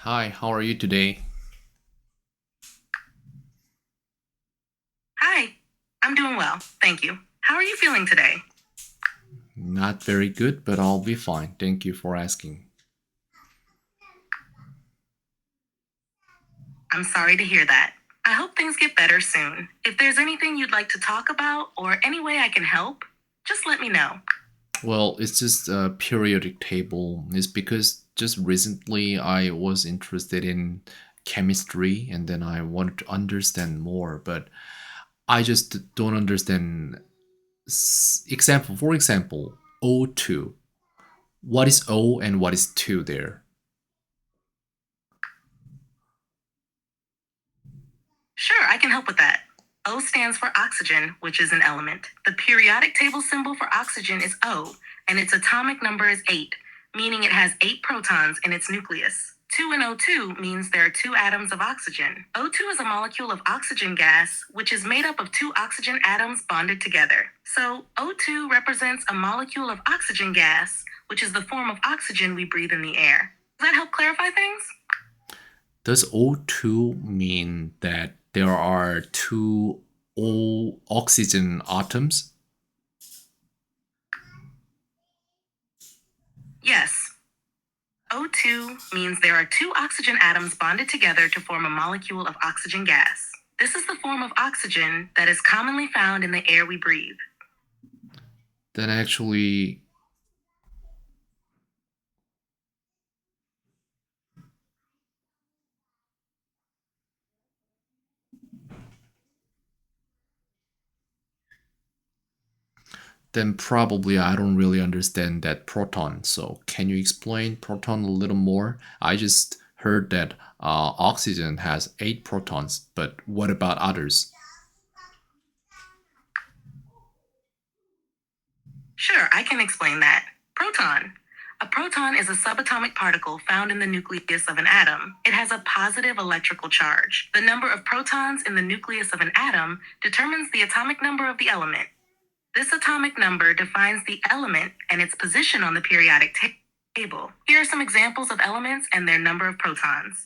Hi, how are you today? Hi, I'm doing well, thank you. How are you feeling today? Not very good, but I'll be fine. Thank you for asking. I'm sorry to hear that. I hope things get better soon. If there's anything you'd like to talk about or any way I can help, just let me know. Well, it's just a periodic table. It's because just recently I was interested in chemistry and then I wanted to understand more, but I just don't understand. For example, O2. What is O and what is 2 there? Sure, I can help with that. O stands for oxygen, which is an element. The periodic table symbol for oxygen is O, and its atomic number is 8, meaning it has 8 protons in its nucleus. 2 and O2 means there are 2 atoms of oxygen. O2 is a molecule of oxygen gas, which is made up of 2 oxygen atoms bonded together. So, O2 represents a molecule of oxygen gas, which is the form of oxygen we breathe in the air. Does that help clarify things? Does O2 mean that there are two O oxygen atoms? Yes. O2 means there are 2 oxygen atoms bonded together to form a molecule of oxygen gas. This is the form of oxygen that is commonly found in the air we breathe. Then actually, then probably I don't really understand that proton. So can you explain proton a little more? I just heard that oxygen has 8 protons, but what about others? Sure, I can explain that. Proton. A proton is a subatomic particle found in the nucleus of an atom. It has a positive electrical charge. The number of protons in the nucleus of an atom determines the atomic number of the element. This atomic number defines the element and its position on the periodic table. Here are some examples of elements and their number of protons.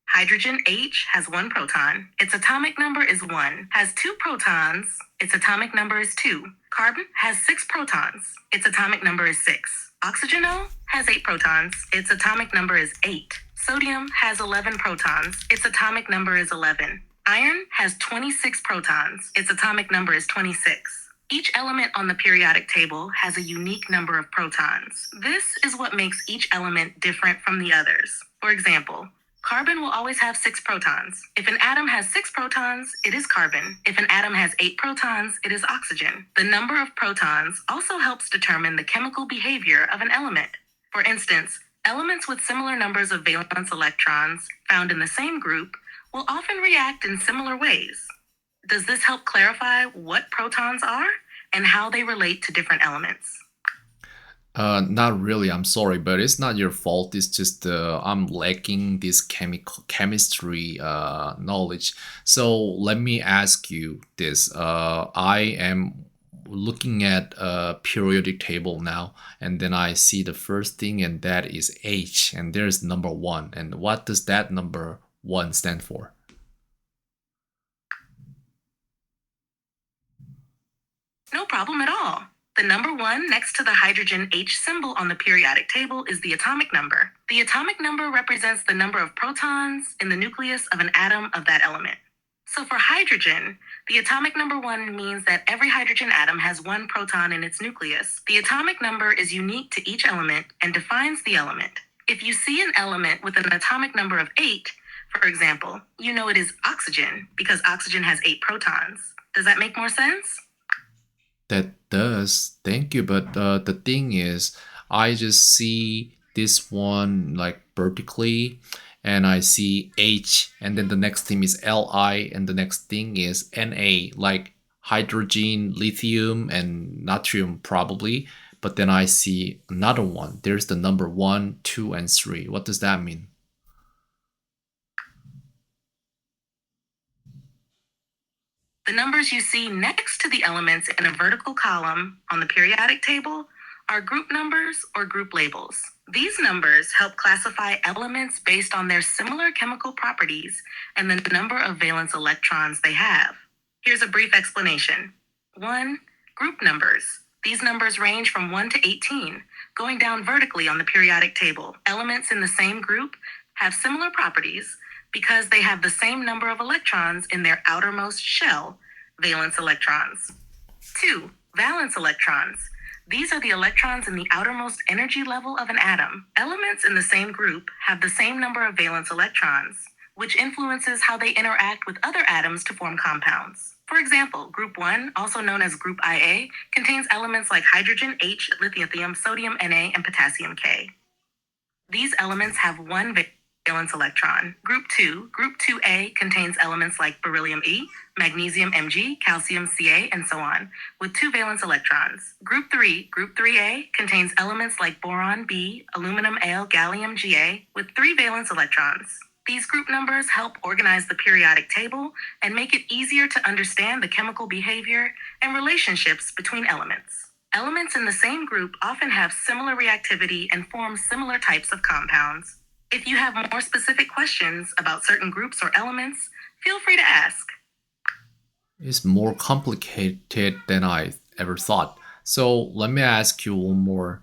Hydrogen H has 1 proton. Its atomic number is 1. Has 2 protons. Its atomic number is 2. Carbon has 6 protons. Its atomic number is 6. Oxygen O has 8 protons. Its atomic number is 8. Sodium has 11 protons. Its atomic number is 11. Iron has 26 protons. Its atomic number is 26. Each element on the periodic table has a unique number of protons. This is what makes each element different from the others. For example, carbon will always have 6 protons. If an atom has 6 protons, it is carbon. If an atom has 8 protons, it is oxygen. The number of protons also helps determine the chemical behavior of an element. For instance, elements with similar numbers of valence electrons found in the same group will often react in similar ways. Does this help clarify what protons are and how they relate to different elements? Not really. I'm sorry, but it's not your fault. It's just I'm lacking this chemical chemistry knowledge. So let me ask you this. I am looking at a periodic table now, and then I see the first thing, and that is H, and there's number one. And what does that number one stand for? No problem at all. The number 1 next to the hydrogen H symbol on the periodic table is the atomic number. The atomic number represents the number of protons in the nucleus of an atom of that element. So for hydrogen, the atomic number 1 means that every hydrogen atom has 1 proton in its nucleus. The atomic number is unique to each element and defines the element. If you see an element with an atomic number of 8, for example, you know it is oxygen because oxygen has 8 protons. Does that make more sense? That does. Thank you. But the thing is, I just see this one like vertically, and I see H, and then the next thing is Li, and the next thing is Na, like hydrogen, lithium, and natrium, probably. But then I see another one. There's the number one, two, and three. What does that mean? The numbers you see next to the elements in a vertical column on the periodic table are group numbers or group labels. These numbers help classify elements based on their similar chemical properties and the number of valence electrons they have. Here's a brief explanation. 1. Group numbers. These numbers range from 1 to 18, going down vertically on the periodic table. Elements in the same group have similar properties because they have the same number of electrons in their outermost shell, valence electrons. 2. Valence electrons. These are the electrons in the outermost energy level of an atom. Elements in the same group have the same number of valence electrons, which influences how they interact with other atoms to form compounds. For example, group 1, also known as group Ia, contains elements like hydrogen H, lithium, sodium Na, and potassium K. These elements have one valence electron. Group 2A, contains elements like beryllium E, magnesium Mg, calcium Ca, and so on, with 2 valence electrons. Group 3A, contains elements like boron B, aluminum Al, gallium Ga, with 3 valence electrons. These group numbers help organize the periodic table and make it easier to understand the chemical behavior and relationships between elements. Elements in the same group often have similar reactivity and form similar types of compounds. If you have more specific questions about certain groups or elements, feel free to ask. It's more complicated than I ever thought. So let me ask you one more.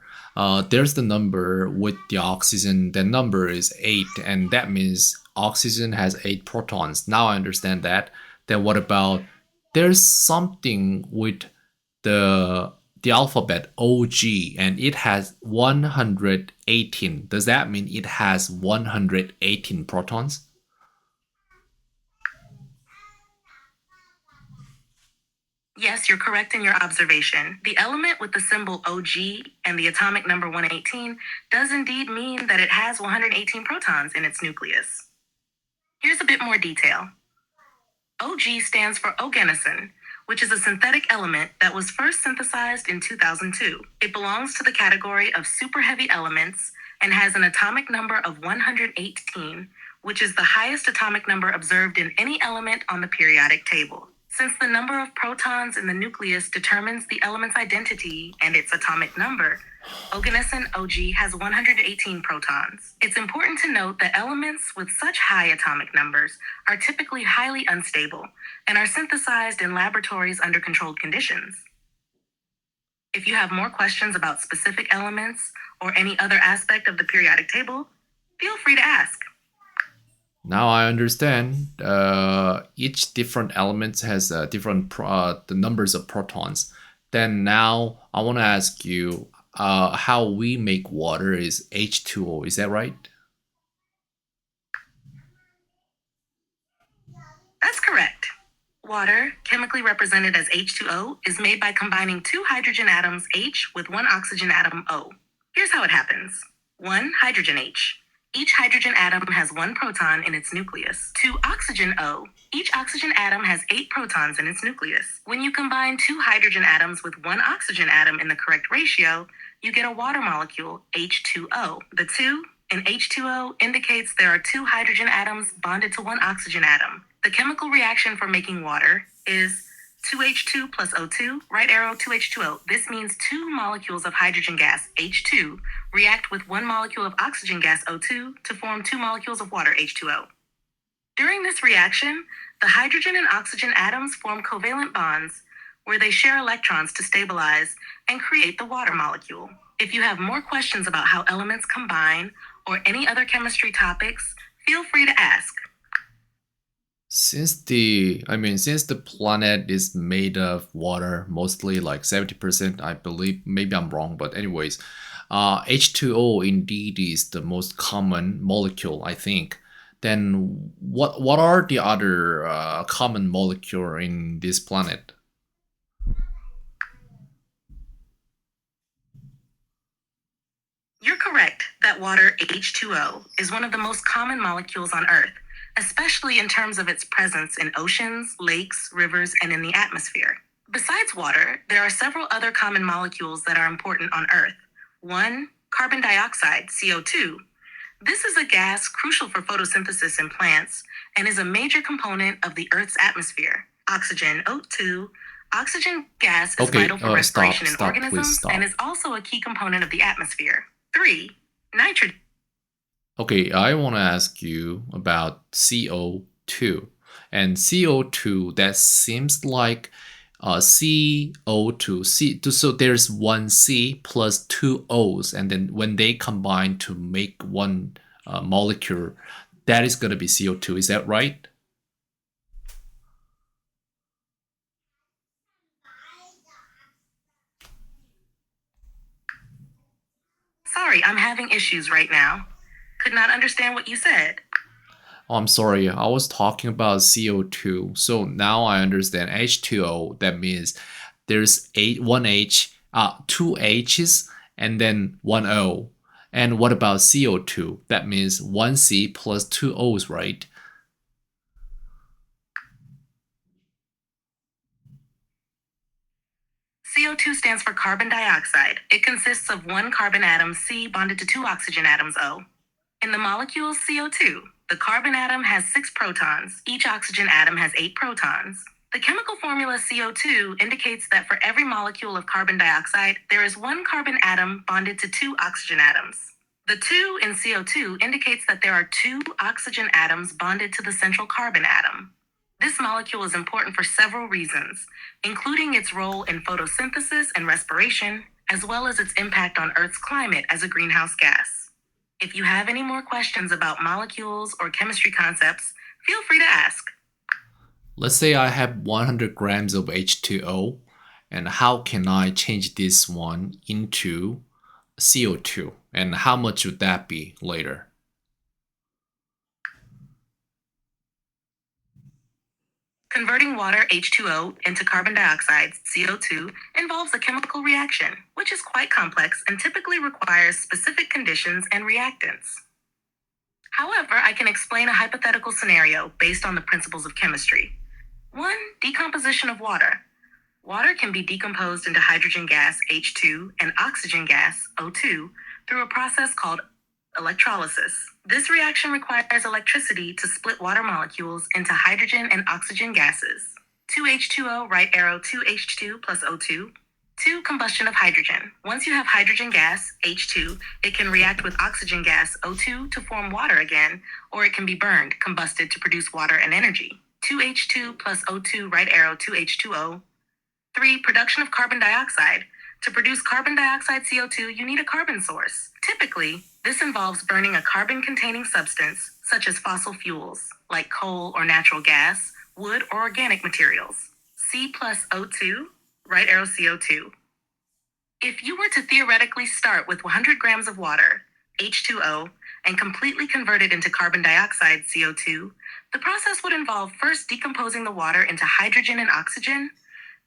There's the number with the oxygen. That number is 8, and that means oxygen has 8 protons. Now I understand that. Then what about there's something with the alphabet OG and it has 118. Does that mean it has 118 protons? Yes, you're correct in your observation. The element with the symbol OG and the atomic number 118 does indeed mean that it has 118 protons in its nucleus. Here's a bit more detail. OG stands for oganesson, which is a synthetic element that was first synthesized in 2002. It belongs to the category of superheavy elements and has an atomic number of 118, which is the highest atomic number observed in any element on the periodic table. Since the number of protons in the nucleus determines the element's identity and its atomic number, oganesson OG has 118 protons. It's important to note that elements with such high atomic numbers are typically highly unstable and are synthesized in laboratories under controlled conditions. If you have more questions about specific elements or any other aspect of the periodic table, feel free to ask. Now I understand. Each different element has different the numbers of protons. Then now I want to ask you how we make water is H2O. Is that right? That's correct. Water, chemically represented as H2O, is made by combining 2 hydrogen atoms H with 1 oxygen atom O. Here's how it happens. 1 hydrogen H. Each hydrogen atom has 1 proton in its nucleus. 2 oxygen O. Each oxygen atom has 8 protons in its nucleus. When you combine 2 hydrogen atoms with 1 oxygen atom in the correct ratio, you get a water molecule, H2O. The 2 in H2O indicates there are 2 hydrogen atoms bonded to 1 oxygen atom. The chemical reaction for making water is 2H2 plus O2, right arrow 2H2O. This means 2 molecules of hydrogen gas, H2, react with 1 molecule of oxygen gas, O2, to form 2 molecules of water, H2O. During this reaction, the hydrogen and oxygen atoms form covalent bonds where they share electrons to stabilize and create the water molecule. If you have more questions about how elements combine or any other chemistry topics, feel free to ask. Since the planet is made of water, mostly like 70%, I believe. Maybe I'm wrong, but anyways, H2O indeed is the most common molecule, I think. Then what are the other common molecule in this planet? You're correct that water, H2O, is one of the most common molecules on Earth, especially in terms of its presence in oceans, lakes, rivers, and in the atmosphere. Besides water, there are several other common molecules that are important on Earth. 1. Carbon dioxide, CO2. This is a gas crucial for photosynthesis in plants and is a major component of the Earth's atmosphere. Oxygen, O2, Oxygen gas is vital for respiration in stop, organisms please stop. and is also a key component of the atmosphere. 3. Nitrogen. Okay, I want to ask you about CO2. And CO2, that seems like CO2. So there's one C plus two O's, and then when they combine to make one molecule, that is going to be CO2. Is that right? Sorry, I'm having issues right now. Could not understand what you said. Oh, I'm sorry, I was talking about CO2. So now I understand H2O. That means there's one H, two H's, and then one O. And what about CO2? That means one C plus two O's, right? CO2 stands for carbon dioxide. It consists of one carbon atom C bonded to two oxygen atoms O. In the molecule CO2, the carbon atom has 6 protons. Each oxygen atom has 8 protons. The chemical formula CO2 indicates that for every molecule of carbon dioxide, there is one carbon atom bonded to 2 oxygen atoms. The 2 in CO2 indicates that there are 2 oxygen atoms bonded to the central carbon atom. This molecule is important for several reasons, including its role in photosynthesis and respiration, as well as its impact on Earth's climate as a greenhouse gas. If you have any more questions about molecules or chemistry concepts, feel free to ask. Let's say I have 100 grams of H2O, and how can I change this one into CO2? And how much would that be later? Converting water H2O into carbon dioxide CO2 involves a chemical reaction, which is quite complex and typically requires specific conditions and reactants. However, I can explain a hypothetical scenario based on the principles of chemistry. 1. Decomposition of water. Water can be decomposed into hydrogen gas H2 and oxygen gas O2 through a process called electrolysis. This reaction requires electricity to split water molecules into hydrogen and oxygen gases. 2H2O, right arrow 2H2 plus O2. 2. Combustion of hydrogen. Once you have hydrogen gas, H2, it can react with oxygen gas, O2, to form water again, or it can be burned, combusted to produce water and energy. 2H2 plus O2, right arrow 2H2O. 3. Production of carbon dioxide. To produce carbon dioxide CO2, you need a carbon source. Typically, this involves burning a carbon-containing substance, such as fossil fuels, like coal or natural gas, wood, or organic materials. C plus O2, right arrow CO2. If you were to theoretically start with 100 grams of water, H2O, and completely convert it into carbon dioxide, CO2, the process would involve first decomposing the water into hydrogen and oxygen,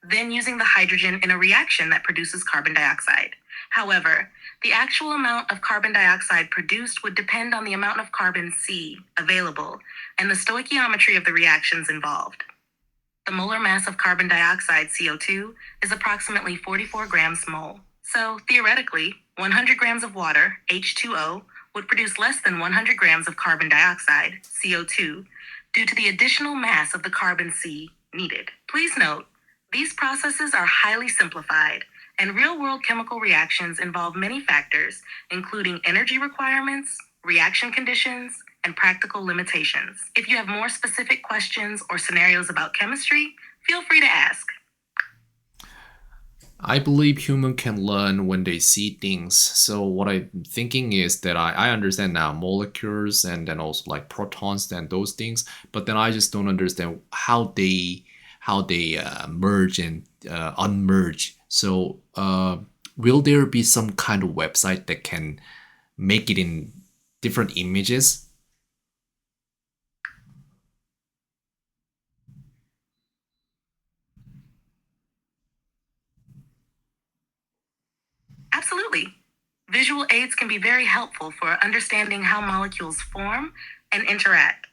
then using the hydrogen in a reaction that produces carbon dioxide. However, the actual amount of carbon dioxide produced would depend on the amount of carbon C available and the stoichiometry of the reactions involved. The molar mass of carbon dioxide, CO2, is approximately 44 grams mole. So, theoretically, 100 grams of water, H2O, would produce less than 100 grams of carbon dioxide, CO2, due to the additional mass of the carbon C needed. Please note, these processes are highly simplified, and real-world chemical reactions involve many factors, including energy requirements, reaction conditions, and practical limitations. If you have more specific questions or scenarios about chemistry, feel free to ask. I believe human can learn when they see things. So what I'm thinking is that I understand now molecules and then also like protons and those things, but then I just don't understand how they merge and unmerge. So will there be some kind of website that can make it in different images? Absolutely. Visual aids can be very helpful for understanding how molecules form and interact.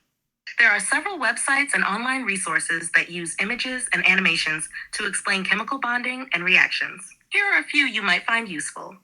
There are several websites and online resources that use images and animations to explain chemical bonding and reactions. Here are a few you might find useful.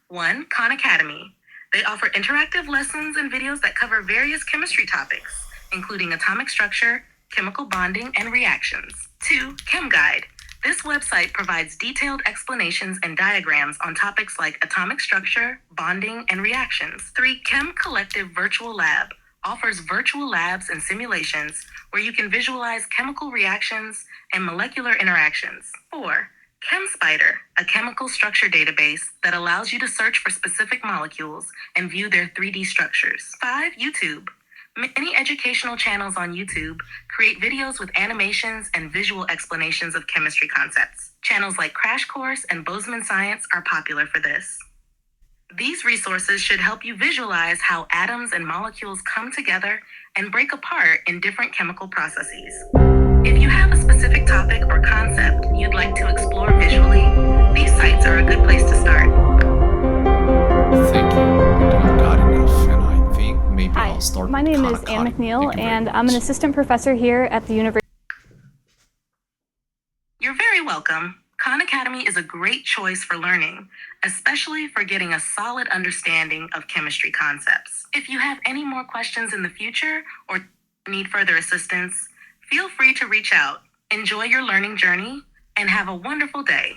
1. Khan Academy. They offer interactive lessons and videos that cover various chemistry topics, including atomic structure, chemical bonding, and reactions. 2. Chem Guide. This website provides detailed explanations and diagrams on topics like atomic structure, bonding, and reactions. 3. Chem Collective Virtual Lab offers virtual labs and simulations where you can visualize chemical reactions and molecular interactions. 4. ChemSpider, a chemical structure database that allows you to search for specific molecules and view their 3D structures. 5. YouTube. Many educational channels on YouTube create videos with animations and visual explanations of chemistry concepts. Channels like Crash Course and Bozeman Science are popular for this. These resources should help you visualize how atoms and molecules come together and break apart in different chemical processes. If you have a specific topic or concept you'd like to explore visually, these sites are a good place to start. Thank you. I think I've got enough, and I think maybe Hi, I'll start my with name Khan is Anne Academy. McNeil, Thank you very and I'm an much. assistant professor here at the University. You're very welcome. Khan Academy is a great choice for learning, especially for getting a solid understanding of chemistry concepts. If you have any more questions in the future or need further assistance, feel free to reach out. Enjoy your learning journey and have a wonderful day.